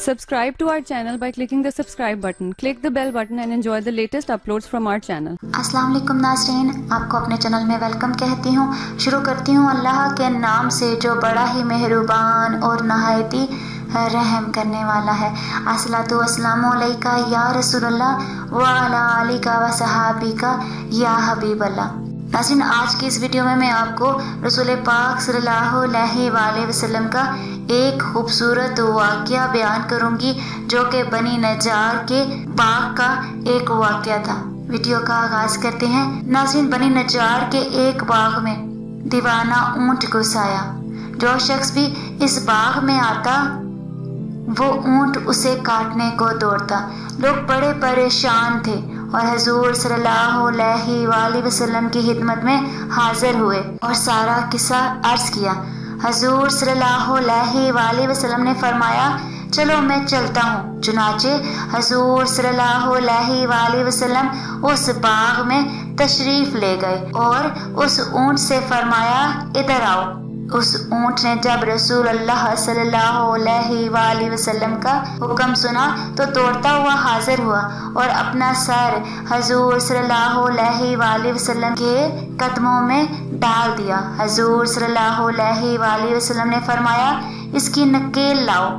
Subscribe to our channel by clicking the subscribe button. Click the bell button and enjoy the latest uploads from our channel. अस्सलाम वालेकुम नाज़रीन, आपको अपने channel में welcome कहती हूँ। शुरू करती हूँ अल्लाह के नाम से जो बड़ा ही मेहरबान और नहायती रहम करने वाला है। अस्सलातु वस्सलामु अलैका या रसूलल्लाह व अला आलिका व सहाबिका या हबीबल्लाह। नाज़रीन, आज की इस वीडियो में मैं आपको रसूल पाक सल्लल्लाहु अलैहि वसल्लम का एक खूबसूरत वाक़या बयान करूंगी जो कि बनी नज्जार के बाग का एक वाक़या था। वीडियो का आगाज करते हैं। नाज़रीन, बनी नज्जार के एक बाग में दीवाना ऊंट घुस आया। जो शख्स भी इस बाग में आता वो ऊंट उसे काटने को दौड़ता। लोग बड़े परेशान थे और हजूर सल्लल्लाहु अलैहि वसल्लम की खिदमत में हाजिर हुए और सारा किस्सा अर्ज किया। हजूर सल्लल्लाहु अलैहि वसल्लम ने फरमाया, चलो मैं चलता हूँ। चुनाचे हजूर सल्लल्लाहु अलैहि वसल्लम उस बाग में तशरीफ ले गए और उस ऊंट से फरमाया, इधर आओ। उस ऊंट ने जब रसूल अल्लाह सल्लल्लाहु अलैहि वसल्लम का हुक्म सुना तो दौड़ता हुआ हाजिर हुआ और अपना सर हजूर सल्लल्लाहु अलैहि वसल्लम के कदमों में डाल दिया। हजूर सल्लल्लाहु अलैहि वसल्लम ने फरमाया, इसकी नकेल लाओ।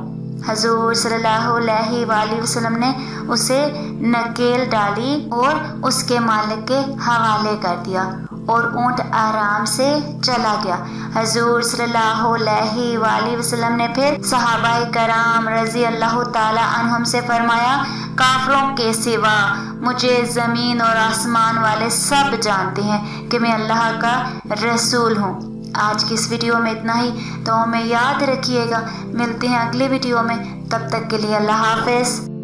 हजूर सल्लल्लाहु अलैहि वसल्लम ने उसे नकेल डाली और उसके मालिक के हवाले कर दिया और ऊंट आराम से चला गया। हजूर सल्लल्लाहु अलैहि वसल्लम ने फिर सहाबाए कराम रजी अल्लाह ताला अन्हुम से फरमाया, काफरों के सिवा मुझे जमीन और आसमान वाले सब जानते हैं कि मैं अल्लाह का रसूल हूँ। आज की इस वीडियो में इतना ही, तो हमें याद रखिएगा। मिलते हैं अगली वीडियो में, तब तक के लिए अल्लाह हाफिज।